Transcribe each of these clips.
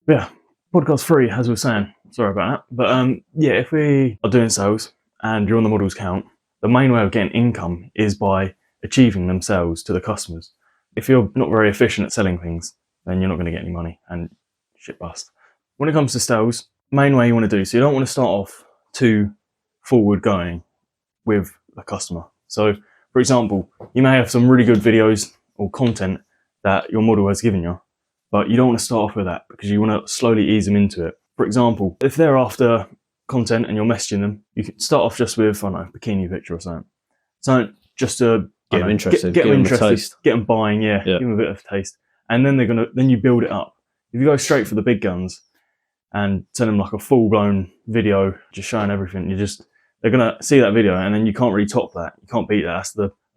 Yeah, podcast 3, as we were saying. Sorry about that. But yeah, if we are doing sales and you're on the model's count, the main way of getting income is by achieving them sales to the customers. If you're not very efficient at selling things, then you're not going to get any money and shit bust. When it comes to sales, main way you want to do, so you don't want to start off too forward going with a customer. So, for example, you may have some really good videos or content that your model has given you, but you don't want to start off with that because you want to slowly ease them into it. For example, if they're after content and you're messaging them, you can start off just with, I don't know, a bikini picture or something. So just to Get them interested, get them interested, get them buying, give them a bit of taste, and then then you build it up. If you go straight for the big guns and send them like a full blown video, just showing everything, they're gonna see that video, and then you can't really top that. You can't beat that.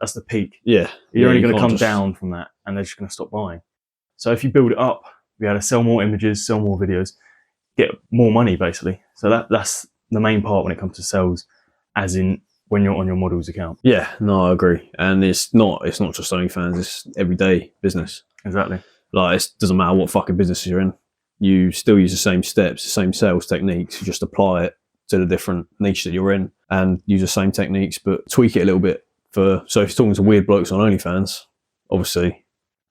That's the peak. Yeah, you're only gonna come down from that, and they're just gonna stop buying. So if you build it up, be able to sell more images, sell more videos, get more money basically. So that's the main part when it comes to sales, as in when you're on your model's account. Yeah, no, I agree. And it's not just OnlyFans, it's everyday business. Exactly. Like, it doesn't matter what fucking business you're in. You still use the same steps, the same sales techniques. You just apply it to the different niche that you're in and use the same techniques, but tweak it a little bit. So if you're talking to weird blokes on OnlyFans, obviously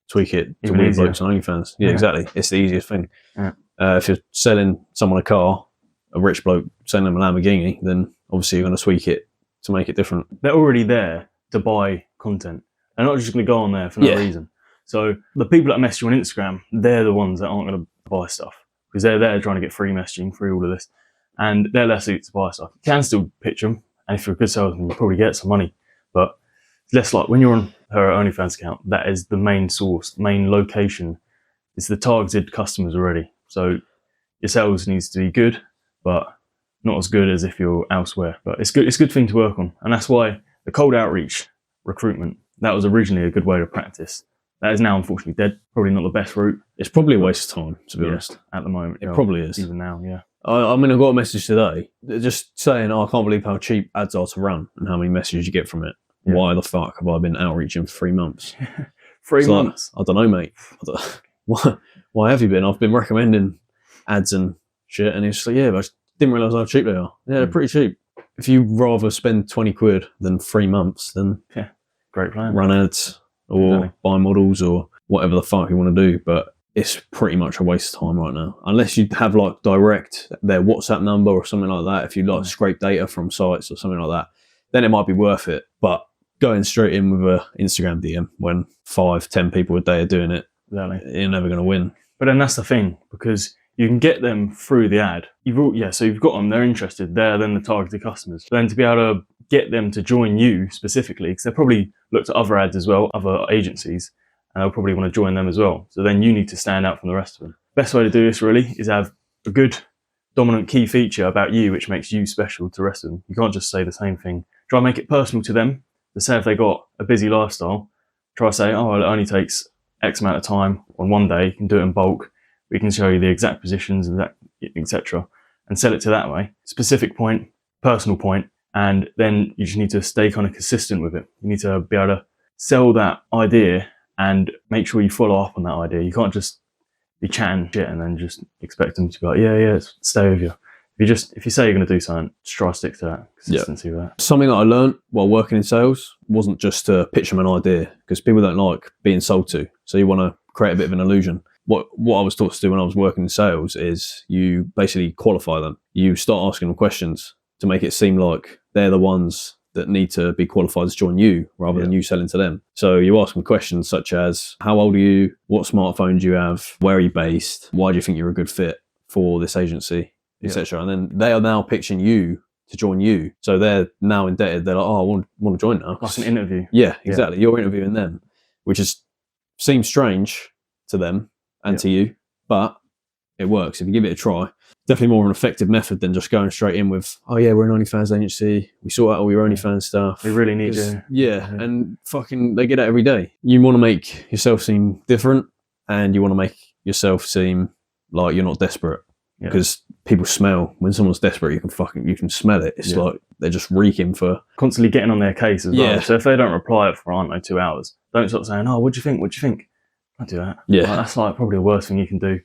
tweak it to weird blokes on OnlyFans. Yeah, exactly. It's the easiest thing. Yeah. If you're selling someone a car, a rich bloke selling them a Lamborghini, then obviously you're going to tweak it to make it different. They're already there to buy content. They're not just going to go on there for no reason. So the people that message you on Instagram, they're the ones that aren't going to buy stuff because they're there trying to get free messaging, free all of this, and they're less suited to buy stuff. You can still pitch them, and if you're a good salesman, you'll probably get some money. But it's less like when you're on her OnlyFans account, that is the main source, main location. It's the targeted customers already. So your sales needs to be good, but not as good as if you're elsewhere. But it's good. It's a good thing to work on, and that's why the cold outreach recruitment, that was originally a good way to practice. That is now unfortunately dead. Probably not the best route. It's probably a waste of time, to be honest. At the moment, it probably is. Even now, yeah. I mean, I got a message today just saying, I can't believe how cheap ads are to run and how many messages you get from it. Yeah. Why the fuck have I been outreaching for 3 months? 3 months? Like, I don't know, mate. Why have you been? I've been recommending ads and shit, and it's like, yeah, but I didn't realise how cheap they are. Yeah, they're pretty cheap. If you'd rather spend 20 quid than 3 months, then great plan. Run ads or buy models or whatever the fuck you want to do. But it's pretty much a waste of time right now. Unless you have like direct their WhatsApp number or something like that. If you like scrape data from sites or something like that, then it might be worth it. But going straight in with a Instagram DM when 5-10 people a day are doing it, you're never going to win. But then that's the thing, because you can get them through the ad. So you've got them, they're interested, they're then the targeted customers. But then to be able to get them to join you specifically, because they'll probably look at other ads as well, other agencies, and they'll probably want to join them as well. So then you need to stand out from the rest of them. Best way to do this really is have a good dominant key feature about you which makes you special to the rest of them. You can't just say the same thing. Try and make it personal to them. To say if they got a busy lifestyle, try to say, oh, well, it only takes X amount of time on one day, you can do it in bulk. We can show you the exact positions, etc., and sell it to that way. Specific point, personal point, and then you just need to stay kind of consistent with it. You need to be able to sell that idea and make sure you follow up on that idea. You can't just be chatting shit and then just expect them to be like, yeah, stay with you. If you say you're going to do something, just try to stick to that consistency with that. Something that I learned while working in sales wasn't just to pitch them an idea, because people don't like being sold to. So you want to create a bit of an illusion. What I was taught to do when I was working in sales is you basically qualify them. You start asking them questions to make it seem like they're the ones that need to be qualified to join you rather than you selling to them. So you ask them questions such as, how old are you? What smartphone do you have? Where are you based? Why do you think you're a good fit for this agency? Etc. And then they are now pitching you to join you. So they're now indebted. They're like, oh, I want to join now. Like an interview. Yeah, exactly. You're interviewing them, which seems strange to them and to you, but it works. If you give it a try, definitely more of an effective method than just going straight in with, oh yeah, we're an OnlyFans agency. We sort out all your OnlyFans stuff. We really need you. Yeah, and fucking they get it every day. You want to make yourself seem different, and you want to make yourself seem like you're not desperate. Because people smell when someone's desperate. You can smell it. It's like they're just reeking for constantly getting on their case as well. So if they don't reply for 2 hours, don't start saying, "Oh, what do you think? What do you think?" Don't do that. Yeah, that's like probably the worst thing you can do.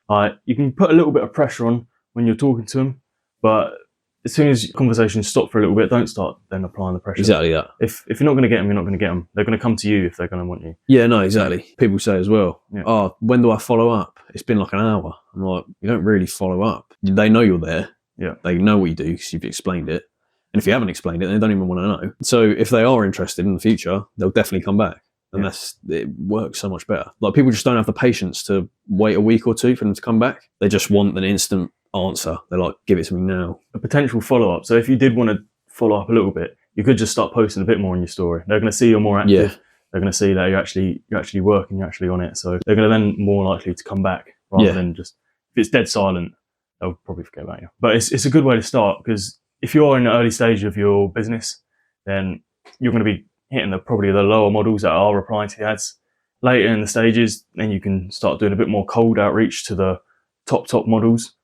You can put a little bit of pressure on when you're talking to them, but as soon as conversations stop for a little bit, don't start then applying the pressure. Exactly that. If you're not going to get them, you're not going to get them. They're going to come to you if they're going to want you. Yeah, no, exactly. People say as well, Yeah. oh, when do I follow up? It's been like an hour. I'm like, you don't really follow up. They know you're there. Yeah. They know what you do because you've explained it. And if you haven't explained it, they don't even want to know. So if they are interested in the future, they'll definitely come back. And it works so much better. Like, people just don't have the patience to wait a week or two for them to come back. They just want an instant answer. They're like, give it to me now. A potential follow-up. So if you did want to follow up a little bit, you could just start posting a bit more on your story. They're going to see you're more active. Yeah. They're going to see that you're actually working, you're actually on it. So they're going to then more likely to come back rather than just, if it's dead silent, they'll probably forget about you. But it's a good way to start, because if you're in the early stage of your business, then you're going to be hitting probably the lower models that are replying to the ads. Later in the stages, then you can start doing a bit more cold outreach to the top models.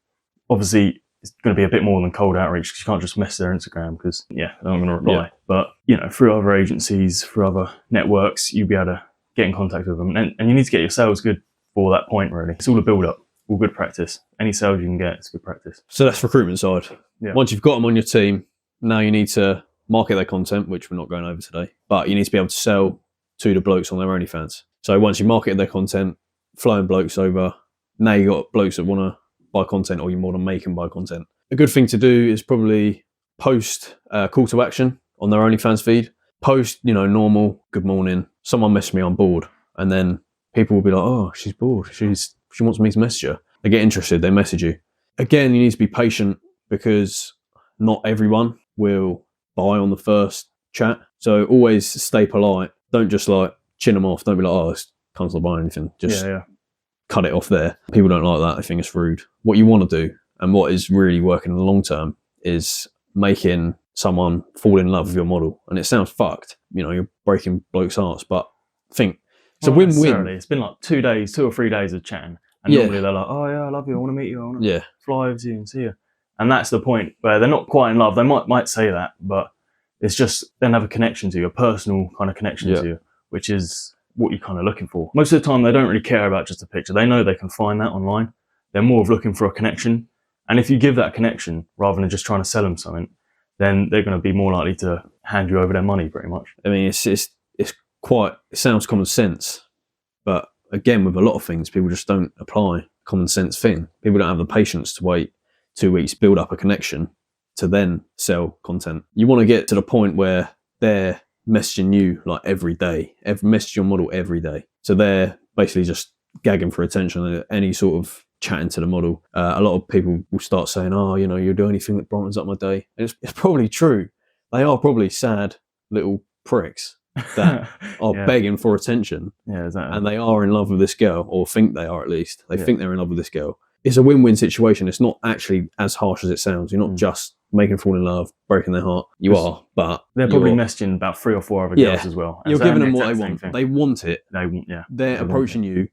Obviously, it's going to be a bit more than cold outreach, because you can't just mess their Instagram, because they're not going to reply. Yeah. But through other agencies, through other networks, you'll be able to get in contact with them, and you need to get your sales good for that point. Really, it's all a build up, all good practice. Any sales you can get, it's good practice. So that's recruitment side. Yeah. Once you've got them on your team, now you need to market their content, which we're not going over today, but you need to be able to sell to the blokes on their OnlyFans. So once you marketed their content, flowing blokes over, now you got blokes that want to buy content, or you more than make them buy content. A good thing to do is probably post a call to action on their OnlyFans feed. Post, normal, good morning, someone messaged me, I'm bored. And then people will be like, oh, she's bored. She wants me to message her. They get interested, they message you. Again, you need to be patient, because not everyone will buy on the first chat. So always stay polite. Don't just chin them off. Don't be like, oh, this can't buy anything. Just cut it off there. People don't like that. They think it's rude. What you want to do, and what is really working in the long term, is making someone fall in love with your model. And it sounds fucked. You're breaking blokes' hearts, but think it's a win-win. It's been like 2 or 3 days of chatting. And normally they're like, oh yeah, I love you. I want to meet you. I want to fly over to you and see you. And that's the point where they're not quite in love. They might say that, but it's just then have a connection to you, a personal kind of connection to you, which is what you're kind of looking for. Most of the time, they don't really care about just a picture. They know they can find that online. They're more of looking for a connection. And if you give that connection rather than just trying to sell them something, then they're going to be more likely to hand you over their money, pretty much. I mean, it sounds common sense, but again, with a lot of things, people just don't apply common sense thing. People don't have the patience to wait 2 weeks, build up a connection to then sell content. You want to get to the point where they're messaging you like every day, message your model every day. So they're basically just gagging for attention, any sort of chatting to the model. A lot of people will start saying, oh, you'll do anything that brightens up my day. And it's probably true. They are probably sad little pricks that are begging for attention. Yeah, exactly. And they are in love with this girl, or think they are at least. They think they're in love with this girl. It's a win-win situation. It's not actually as harsh as it sounds. You're not just making them fall in love, breaking their heart. You are, but they're probably messaging about 3 or 4 other girls as well. You're giving them what they want. They want it. They're approaching you.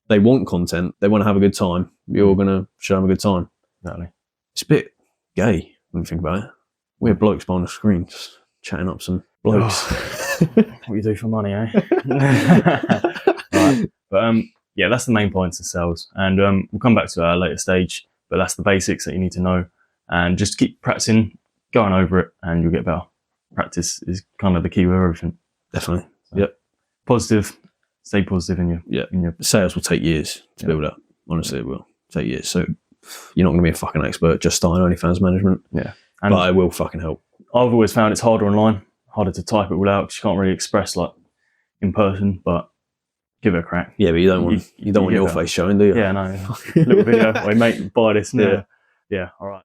They want content. They want to have a good time. You're going to show them a good time. Exactly. It's a bit gay when you think about it. We're blokes behind the screen just chatting up some blokes. What you do for money, eh? Right. But that's the main points of sales. And we'll come back to that at a later stage. But that's the basics that you need to know. And just keep practicing, going over it, and you'll get better. Practice is kind of the key with everything. Definitely. So, positive. Stay positive in your sales will take years to build up. Honestly, it will take years. So you're not going to be a fucking expert just starting OnlyFans management. Yeah. But it will fucking help. I've always found it's harder online, harder to type it all out, because you can't really express like in person, but give it a crack. Yeah, but you don't want your face showing, do you? Yeah, no. Little video. Wait, mate, buy this now. Yeah, all right.